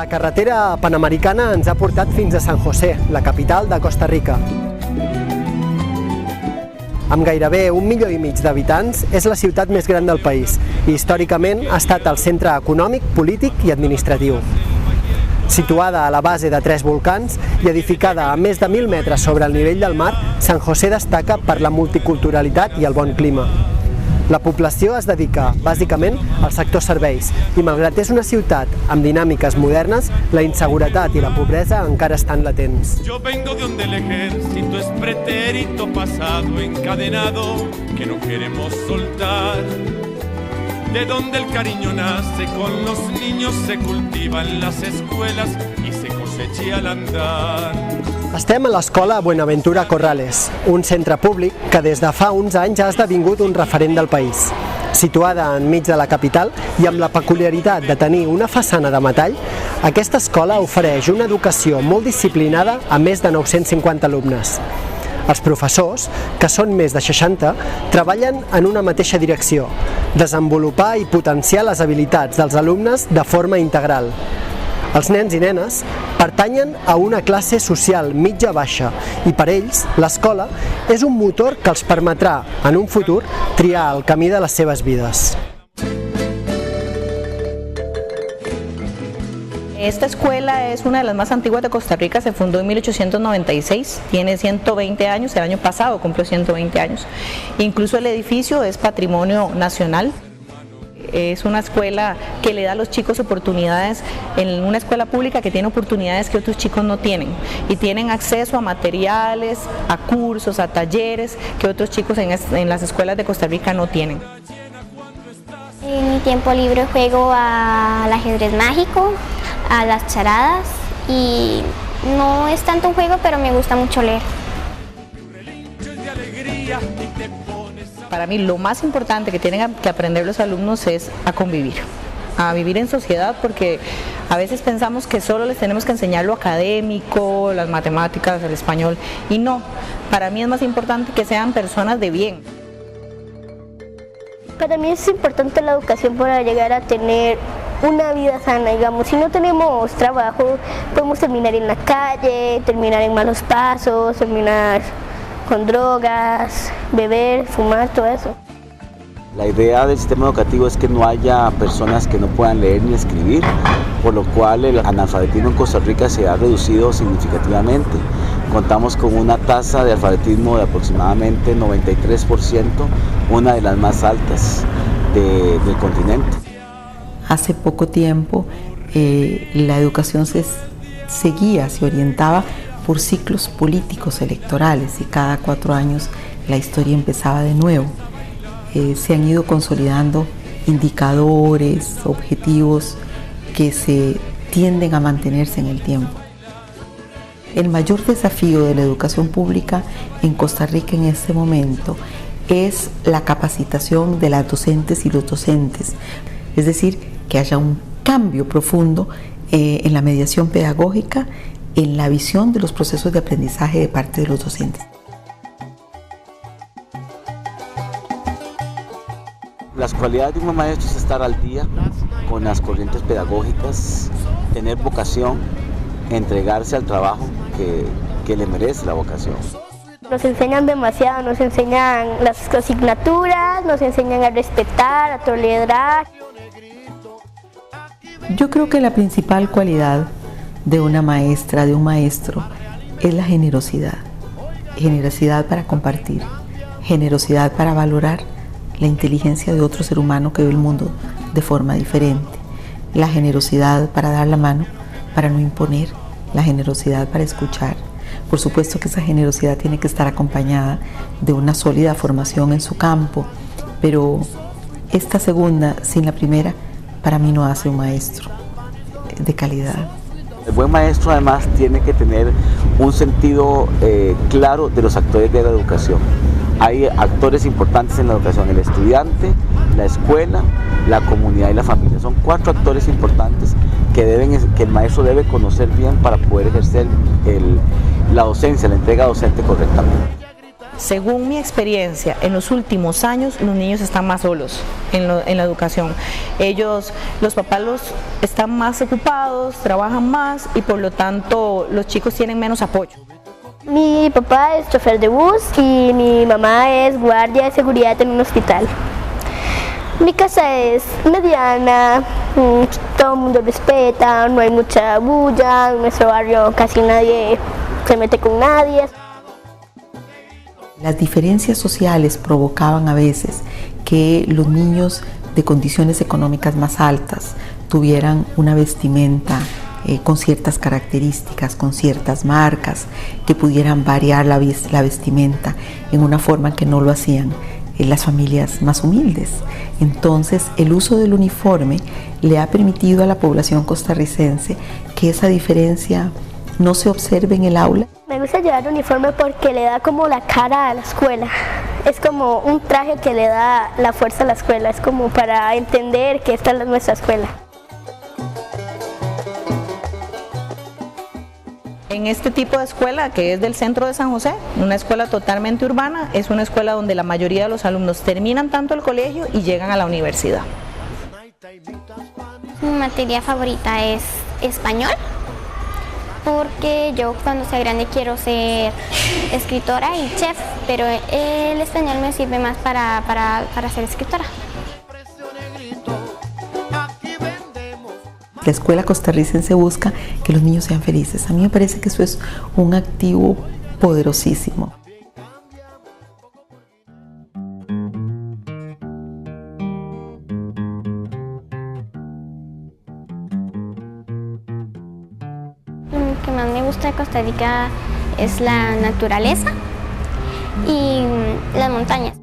La carretera panamericana ens ha portat fins a San José, la capital de Costa Rica. Amb gairebé 1,5 milió d'habitants, és la ciutat més gran del país i històricament ha estat el centre econòmic, polític i administratiu. Situada a la base de 3 volcans i edificada a més de 1.000 metres sobre el nivell del mar, San José destaca per la multiculturalitat i el bon clima. La població es dedica, bàsicament, al sector serveis i, malgrat és una ciutat amb dinàmiques modernes, la inseguretat i la pobresa encara estan latents. Yo vengo de donde el ejército es pretérito pasado encadenado que no queremos soltar. De donde el cariño nace, con los niños se cultiva en las escuelas y se cosecha al andar. Estem a l'escola Buenaventura Corrales, un centre públic que des de fa uns anys ha esdevingut un referent del país. Situada enmig de la capital i amb la peculiaritat de tenir una façana de metall, aquesta escola ofereix una educació molt disciplinada a més de 950 alumnes. Els professors, que són més de 60, treballen en una mateixa direcció, desenvolupar i potenciar les habilitats dels alumnes de forma integral. Els nens i nenes pertanyen a una classe social mitja-baixa i per ells l'escola és un motor que els permetrà, en un futur, triar el camí de les seves vides. Esta escuela es una de las más antiguas de Costa Rica, se fundó en 1896, tiene 120 años, el año pasado cumplió 120 años. Incluso el edificio es patrimonio nacional. Es una escuela que le da a los chicos oportunidades, en una escuela pública que tiene oportunidades que otros chicos no tienen y tienen acceso a materiales, a cursos, a talleres que otros chicos en las escuelas de Costa Rica no tienen. En mi tiempo libre juego al ajedrez mágico, a las charadas y no es tanto un juego, pero me gusta mucho leer. Para mí lo más importante que tienen que aprender los alumnos es a convivir, a vivir en sociedad, porque a veces pensamos que solo les tenemos que enseñar lo académico, las matemáticas, el español, y no, para mí es más importante que sean personas de bien. Para mí es importante la educación para llegar a tener una vida sana, digamos. Si no tenemos trabajo, podemos terminar en la calle, terminar en malos pasos, terminar con drogas, beber, fumar, todo eso. La idea del sistema educativo es que no haya personas que no puedan leer ni escribir, por lo cual el analfabetismo en Costa Rica se ha reducido significativamente. Contamos con una tasa de alfabetismo de aproximadamente 93%, una de las más altas del continente. Hace poco tiempo la educación se orientaba por ciclos políticos electorales y cada 4 años la historia empezaba de nuevo. Se han ido consolidando indicadores, objetivos que se tienden a mantenerse en el tiempo. El mayor desafío de la educación pública en Costa Rica en este momento es la capacitación de las docentes y los docentes, es decir, que haya un cambio profundo en la mediación pedagógica, en la visión de los procesos de aprendizaje de parte de los docentes. Las cualidades de un maestro es estar al día con las corrientes pedagógicas, tener vocación, entregarse al trabajo que le merece la vocación. Nos enseñan demasiado, nos enseñan las asignaturas, nos enseñan a respetar, a tolerar. Yo creo que la principal cualidad de una maestra, de un maestro, es la generosidad. Generosidad para compartir, generosidad para valorar la inteligencia de otro ser humano que ve el mundo de forma diferente, la generosidad para dar la mano, para no imponer, la generosidad para escuchar. Por supuesto que esa generosidad tiene que estar acompañada de una sólida formación en su campo, pero esta segunda, sin la primera, para mí no hace un maestro de calidad. El buen maestro además tiene que tener un sentido claro de los actores de la educación. Hay actores importantes en la educación: el estudiante, la escuela, la comunidad y la familia. Son 4 actores importantes que el maestro debe conocer bien para poder ejercer la docencia, la entrega docente correctamente. Según mi experiencia, en los últimos años los niños están más solos en la educación. Los papás están más ocupados, trabajan más y por lo tanto los chicos tienen menos apoyo. Mi papá es chofer de bus y mi mamá es guardia de seguridad en un hospital. Mi casa es mediana, todo el mundo respeta, no hay mucha bulla, en nuestro barrio casi nadie se mete con nadie. Las diferencias sociales provocaban a veces que los niños de condiciones económicas más altas tuvieran una vestimenta con ciertas características, con ciertas marcas, que pudieran variar la vestimenta en una forma que no lo hacían las familias más humildes. Entonces, el uso del uniforme le ha permitido a la población costarricense que esa diferencia no se observe en el aula. Me gusta llevar uniforme porque le da como la cara a la escuela. Es como un traje que le da la fuerza a la escuela, es como para entender que esta es nuestra escuela. En este tipo de escuela, que es del centro de San José, una escuela totalmente urbana, es una escuela donde la mayoría de los alumnos terminan tanto el colegio y llegan a la universidad. Mi materia favorita es español, porque yo cuando sea grande quiero ser escritora y chef, pero el español me sirve más para ser escritora. La escuela costarricense busca que los niños sean felices. A mí me parece que eso es un activo poderosísimo. Lo que más me gusta de Costa Rica es la naturaleza y las montañas.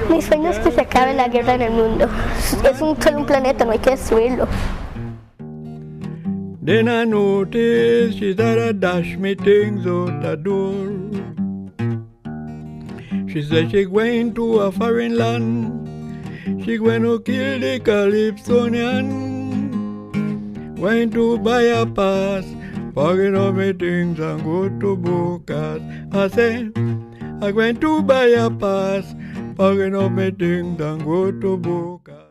Mi sueño es que se acabe la guerra en el mundo. Es solo un planeta, no hay que destruirlo. Then I noticed she started to dash me things out the door. She said she going to a foreign land. She going to kill the Calypsonian. Going to buy a pass, packing up my things and go to Bocas. I say, I'm going to buy a pass, packing up my things and go to Bocas.